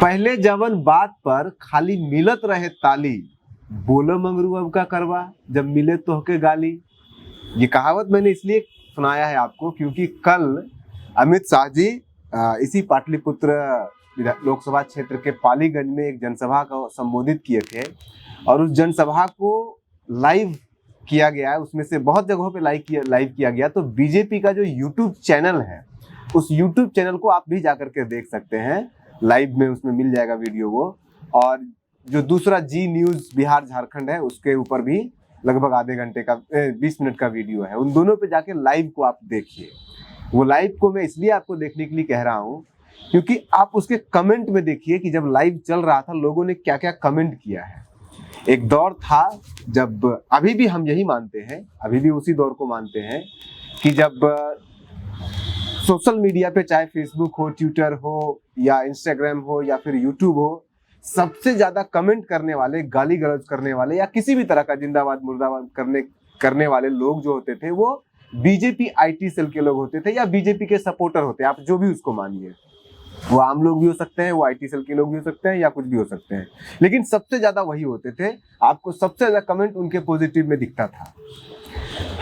पहले जवन बात पर खाली मिलत रहे ताली, बोलो मंगरू अब का करवा, जब मिले तो होके गाली। ये कहावत मैंने इसलिए सुनाया है आपको क्योंकि कल अमित शाह जी इसी पाटलिपुत्र लोकसभा क्षेत्र के पालीगंज में एक जनसभा को संबोधित किए थे और उस जनसभा को लाइव किया गया। उसमें से बहुत जगहों पे लाइव किया गया। तो बीजेपी का जो यूट्यूब चैनल है, उस यूट्यूब चैनल को आप भी जाकर के देख सकते हैं लाइव में, उसमें मिल जाएगा वीडियो वो। और जो दूसरा जी न्यूज बिहार झारखंड है, उसके ऊपर भी लगभग आधे घंटे का 20 मिनट का वीडियो है। उन दोनों पे जाके लाइव को आप देखिए। वो लाइव को मैं इसलिए आपको देखने के लिए कह रहा हूँ क्योंकि आप उसके कमेंट में देखिए कि जब लाइव चल रहा था लोगों ने क्या क्या कमेंट किया है। एक दौर था जब, अभी भी हम यही मानते हैं, अभी भी उसी दौर को मानते हैं कि जब सोशल मीडिया पे चाहे फेसबुक हो, ट्विटर हो या इंस्टाग्राम हो या फिर यूट्यूब हो, सबसे ज्यादा कमेंट करने वाले, गाली गलौज करने वाले या किसी भी तरह का जिंदाबाद मुर्दाबाद करने वाले लोग जो होते थे वो बीजेपी आईटी सेल के लोग होते थे या बीजेपी के सपोर्टर होते हैं। आप जो भी उसको मानिए, वो आम लोग भी हो सकते हैं, वो आईटी सेल के लोग भी हो सकते हैं या कुछ भी हो सकते हैं, लेकिन सबसे ज्यादा वही होते थे। आपको सबसे ज्यादा कमेंट उनके पॉजिटिव में दिखता था।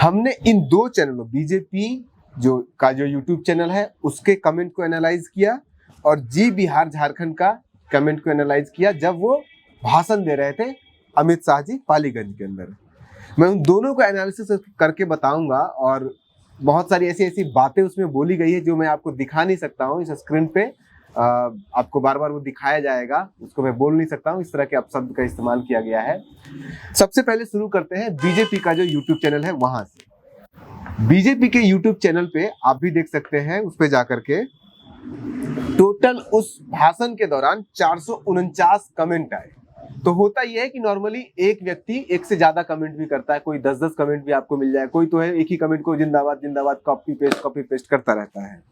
हमने इन दो चैनलों, बीजेपी जो यूट्यूब चैनल है उसके कमेंट को एनालाइज किया और जी बिहार झारखंड का कमेंट को एनालाइज किया जब वो भाषण दे रहे थे अमित शाह जी पालीगंज के अंदर। मैं उन दोनों को एनालिसिस करके बताऊंगा और बहुत सारी ऐसी ऐसी बातें उसमें बोली गई है जो मैं आपको दिखा नहीं सकता हूँ इस स्क्रीन पे। आपको बार बार वो दिखाया जाएगा, उसको मैं बोल नहीं सकता हूँ, इस तरह के अपशब्द का इस्तेमाल किया गया है। सबसे पहले शुरू करते हैं बीजेपी का जो यूट्यूब चैनल है वहां से। बीजेपी के यूट्यूब चैनल पे आप भी देख सकते हैं, उस पे जाकर के टोटल उस भाषण के दौरान 449 कमेंट आए। तो होता यह है कि नॉर्मली एक व्यक्ति एक से ज्यादा कमेंट भी करता है, कोई 10-10 कमेंट भी आपको मिल जाए, कोई तो है एक ही कमेंट को जिंदाबाद जिंदाबाद कॉपी पेस्ट करता रहता है।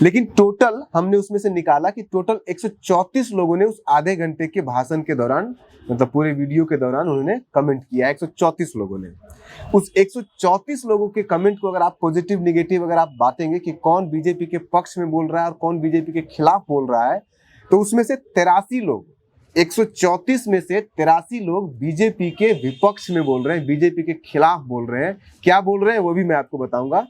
लेकिन टोटल हमने उसमें से निकाला कि टोटल 134 लोगों ने उस आधे घंटे के भाषण के दौरान, मतलब पूरे वीडियो के दौरान उन्होंने कमेंट किया। 134 लोगों ने। उस 134 लोगों के कमेंट को अगर आप पॉजिटिव निगेटिव अगर आप बांटेंगे कि कौन बीजेपी के पक्ष में बोल रहा है और कौन बीजेपी के खिलाफ बोल रहा है, तो उसमें से 83 लोग, 134 में से 83 लोग बीजेपी के विपक्ष में बोल रहे हैं, बीजेपी के खिलाफ बोल रहे हैं। क्या बोल रहे हैं वो भी मैं आपको बताऊंगा।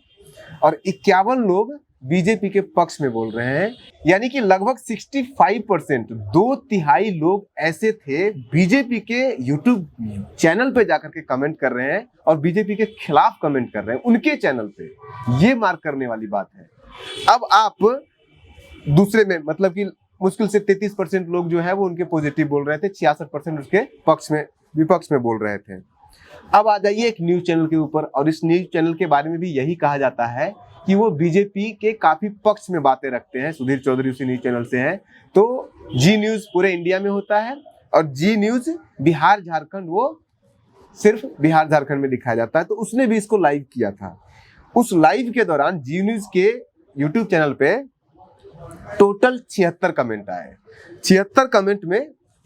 और 51 लोग बीजेपी के पक्ष में बोल रहे हैं, यानी कि लगभग 65%, 2/3 लोग ऐसे थे बीजेपी के यूट्यूब चैनल पे जाकर के कमेंट कर रहे हैं और बीजेपी के खिलाफ कमेंट कर रहे हैं उनके चैनल पे। ये मार्क करने वाली बात है। अब आप दूसरे में, मतलब कि मुश्किल से 33% लोग जो है वो उनके पॉजिटिव बोल रहे थे, 66% उसके पक्ष में, विपक्ष में बोल रहे थे। अब आ जाइए एक न्यूज चैनल के ऊपर, और इस न्यूज चैनल के बारे में भी यही कहा जाता है कि वो बीजेपी के काफी पक्ष में बातें रखते हैं। सुधीर चौधरी उसी न्यूज चैनल से हैं। तो जी न्यूज पूरे इंडिया में होता है और जी न्यूज बिहार झारखंड वो सिर्फ बिहार झारखंड में दिखाया जाता है। तो उसने भी इसको लाइव किया था। उस लाइव के दौरान जी न्यूज के यूट्यूब चैनल पे टोटल 76 कमेंट आए। 76 कमेंट में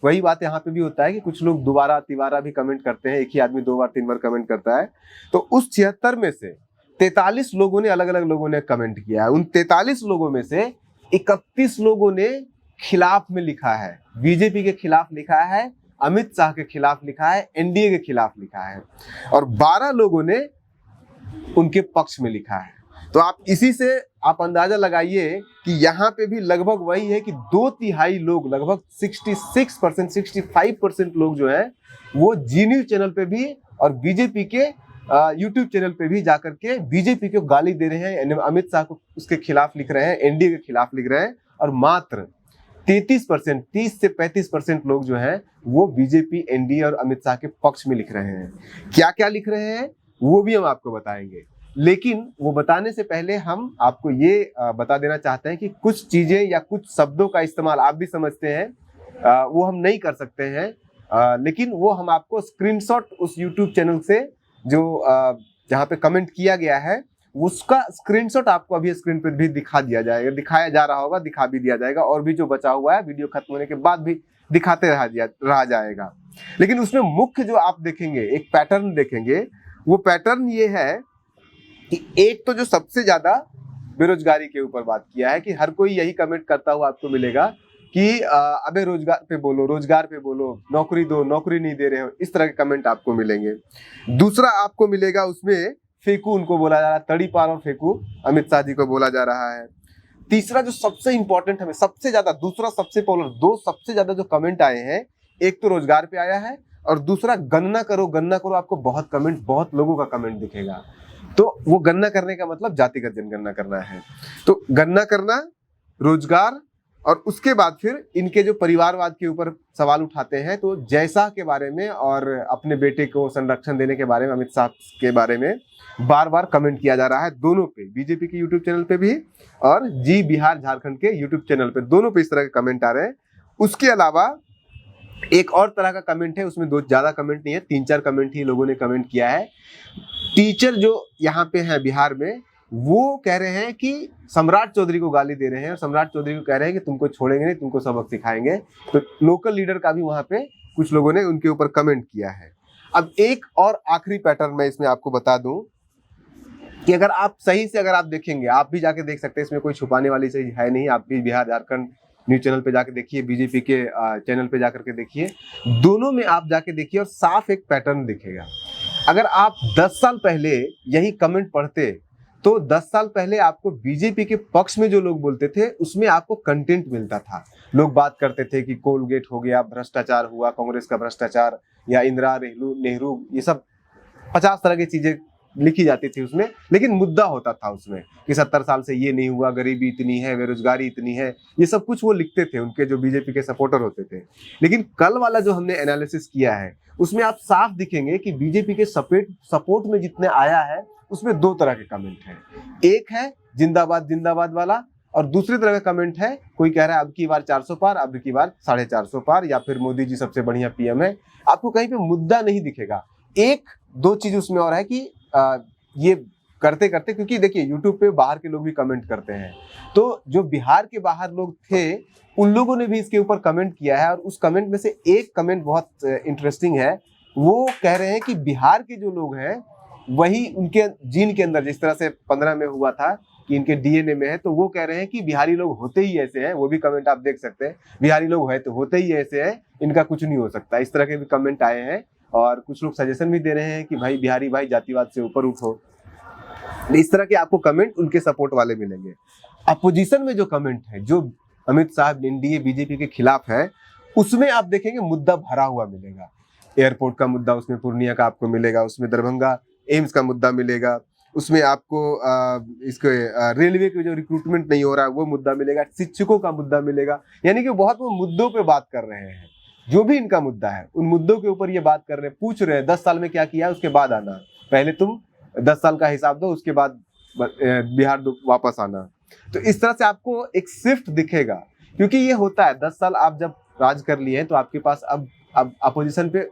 वही बात यहाँ पे भी होता है कि कुछ लोग दोबारा तिबारा भी कमेंट करते हैं, एक ही आदमी 2 बार 3 बार कमेंट करता है। तो उस 76 में से 43 लोगों ने, अलग अलग लोगों ने कमेंट किया है। उन 43 लोगों में से 31 लोगों ने खिलाफ में लिखा है, बीजेपी के खिलाफ लिखा है, अमित शाह के खिलाफ लिखा है, एनडीए के खिलाफ लिखा है, और 12 लोगों ने उनके पक्ष में लिखा है। तो आप इसी से आप अंदाजा लगाइए कि यहाँ पे भी लगभग वही है कि 2/3 लोग, लगभग 66%, 65% लोग जो है वो जी न्यूज चैनल पे भी और बीजेपी के यूट्यूब चैनल पे भी जाकर के बीजेपी को गाली दे रहे हैं, अमित शाह को उसके खिलाफ लिख रहे हैं, एनडीए के खिलाफ लिख रहे हैं। और मात्र 33%, 30 से 35% लोग जो हैं वो बीजेपी, एनडीए और अमित शाह के पक्ष में लिख रहे हैं। क्या क्या लिख रहे हैं वो भी हम आपको बताएंगे, लेकिन वो बताने से पहले हम आपको ये बता देना चाहते हैं कि कुछ चीजें या कुछ शब्दों का इस्तेमाल आप भी समझते हैं, वो हम नहीं कर सकते हैं, लेकिन वो हम आपको स्क्रीनशॉट उस यूट्यूब चैनल से जो जहाँ पे कमेंट किया गया है उसका स्क्रीनशॉट आपको अभी स्क्रीन पर भी दिखा दिया जाएगा, दिखाया जा रहा होगा, दिखा भी दिया जाएगा, और भी जो बचा हुआ है वीडियो खत्म होने के बाद भी दिखाते रहा जाएगा। लेकिन उसमें मुख्य जो आप देखेंगे, एक पैटर्न देखेंगे, वो पैटर्न ये है कि एक तो जो सबसे ज्यादा बेरोजगारी के ऊपर बात किया है कि हर कोई यही कमेंट करता हुआ आपको मिलेगा कि अबे रोजगार पे बोलो, नौकरी दो, नौकरी नहीं दे रहे हो, इस तरह के कमेंट आपको मिलेंगे। दूसरा आपको मिलेगा उसमें फेंकू उनको बोला जा रहा है, तड़ी पार और फेंकू अमित शाह जी को बोला जा रहा है। तीसरा जो सबसे इंपॉर्टेंट हमें सबसे ज्यादा, दूसरा सबसे पॉपुलर, दो सबसे ज्यादा जो कमेंट आए हैं, एक तो रोजगार पे आया है और दूसरा गणना करो। आपको बहुत कमेंट, बहुत लोगों का कमेंट दिखेगा। तो वो गणना करने का मतलब जातिगत जनगणना करना है। तो गणना करना, रोजगार, और उसके बाद फिर इनके जो परिवारवाद के ऊपर सवाल उठाते हैं, तो जयशाह के बारे में और अपने बेटे को संरक्षण देने के बारे में, अमित शाह के बारे में बार बार कमेंट किया जा रहा है, दोनों पे, बीजेपी के यूट्यूब चैनल पे भी और जी बिहार झारखंड के यूट्यूब चैनल पे, दोनों पे इस तरह के कमेंट आ रहे हैं। उसके अलावा एक और तरह का कमेंट है, उसमें दो ज्यादा कमेंट नहीं है, 3-4 कमेंट ही लोगों ने कमेंट किया है। टीचर जो यहाँ पे है बिहार में, वो कह रहे हैं कि सम्राट चौधरी को गाली दे रहे हैं और सम्राट चौधरी को कह रहे हैं कि तुमको छोड़ेंगे नहीं, तुमको सबक सिखाएंगे। तो लोकल लीडर का भी वहां पे कुछ लोगों ने उनके ऊपर कमेंट किया है। अब एक और आखिरी पैटर्न मैं इसमें आपको बता दूं कि अगर आप सही से अगर आप देखेंगे, आप भी जाके देख सकते हैं, इसमें कोई छुपाने वाली चीज है नहीं। आप भी बिहार झारखंड न्यूज चैनल पे जाके देखिए, बीजेपी के चैनल पे जाकर के देखिए, दोनों में आप जाके देखिए और साफ एक पैटर्न दिखेगा। अगर आप 10 साल पहले यही कमेंट पढ़ते तो 10 साल पहले आपको बीजेपी के पक्ष में जो लोग बोलते थे उसमें आपको कंटेंट मिलता था। लोग बात करते थे कि कोलगेट हो गया, भ्रष्टाचार हुआ, कांग्रेस का भ्रष्टाचार, या इंदिरा नेहरू, ये सब 50 तरह की चीजें लिखी जाती थी उसमें, लेकिन मुद्दा होता था उसमें कि 70 साल से ये नहीं हुआ, गरीबी इतनी है, बेरोजगारी इतनी है, ये सब कुछ वो लिखते थे, उनके जो बीजेपी के सपोर्टर होते थे। लेकिन कल वाला जो हमने एनालिसिस किया है उसमें आप साफ दिखेंगे कि बीजेपी के सपोर्ट में जितने आया है उसमें दो तरह के कमेंट हैं। एक है जिंदाबाद जिंदाबाद वाला, और दूसरी तरह का कमेंट है, कोई कह रहा है अब की बार 400 पार, अब की बार 450 पार, या फिर मोदी जी सबसे बढ़िया पीएम है। आपको कहीं पे मुद्दा नहीं दिखेगा। एक दो चीज उसमें और है कि ये करते करते, क्योंकि देखिए यूट्यूब पे बाहर के लोग भी कमेंट करते हैं, तो जो बिहार के बाहर लोग थे उन लोगों ने भी इसके ऊपर कमेंट किया है, और उस कमेंट में से एक कमेंट बहुत इंटरेस्टिंग है। वो कह रहे हैं कि बिहार के जो लोग हैं वही उनके जीन के अंदर, जिस तरह से 15 में हुआ था कि इनके डीएनए में है, तो वो कह रहे हैं कि बिहारी लोग होते ही ऐसे हैं। वो भी कमेंट आप देख सकते हैं, बिहारी लोग है तो होते ही ऐसे हैं, इनका कुछ नहीं हो सकता। इस तरह के भी कमेंट आए हैं, और कुछ लोग सजेशन भी दे रहे हैं कि भाई बिहारी भाई जातिवाद से ऊपर उठो। इस तरह के आपको कमेंट उनके सपोर्ट वाले मिलेंगे। अपोजिशन में जो कमेंट है, जो अमित शाह एनडीए बीजेपी के खिलाफ है, उसमें आप देखेंगे मुद्दा भरा हुआ मिलेगा। एयरपोर्ट का मुद्दा उसमें पूर्णिया का आपको मिलेगा, उसमें दरभंगा एम्स का मुद्दा मिलेगा, उसमें आपको इसके रेलवे के जो रिक्रूटमेंट नहीं हो रहा है वो मुद्दा मिलेगा, शिक्षकों का मुद्दा मिलेगा। यानी कि बहुत वो मुद्दों पे बात कर रहे हैं, जो भी इनका मुद्दा है उन मुद्दों के ऊपर ये बात कर रहे हैं, पूछ रहे हैं 10 साल में क्या किया है उसके बाद आना, पहले तुम 10 साल का हिसाब दो उसके बाद बिहार वापस आना। तो इस तरह से आपको एक शिफ्ट दिखेगा, क्योंकि ये होता है 10 साल आप जब राज कर लिए हैं तो आपके पास अब अपोजिशन पे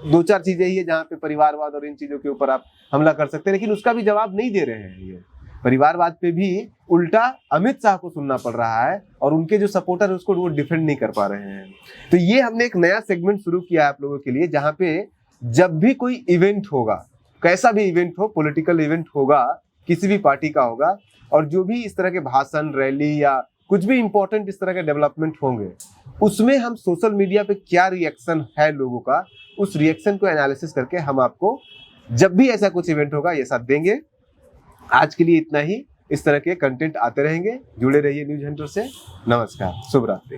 2-4 चीजें ही है जहाँ पे परिवारवाद और इन चीजों के ऊपर आप हमला कर सकते हैं, लेकिन उसका भी जवाब नहीं दे रहे हैं। ये परिवारवाद पे भी उल्टा अमित शाह को सुनना पड़ रहा है, और उनके जो सपोर्टर है उसको वो डिफेंड नहीं कर पा रहे हैं। तो ये हमने एक नया सेगमेंट शुरू किया है आप लोगों के लिए, जहाँ पे जब भी कोई इवेंट होगा, कैसा भी इवेंट हो, पॉलिटिकल इवेंट होगा, किसी भी पार्टी का होगा, और जो भी इस तरह के भाषण, रैली या कुछ भी इंपॉर्टेंट इस तरह के डेवलपमेंट होंगे, उसमें हम सोशल मीडिया पे क्या रिएक्शन है लोगों का, उस रिएक्शन को एनालिसिस करके हम आपको जब भी ऐसा कुछ इवेंट होगा ये साथ देंगे। आज के लिए इतना ही। इस तरह के कंटेंट आते रहेंगे, जुड़े रहिए न्यूज हंटर से। नमस्कार, शुभ रात्रि।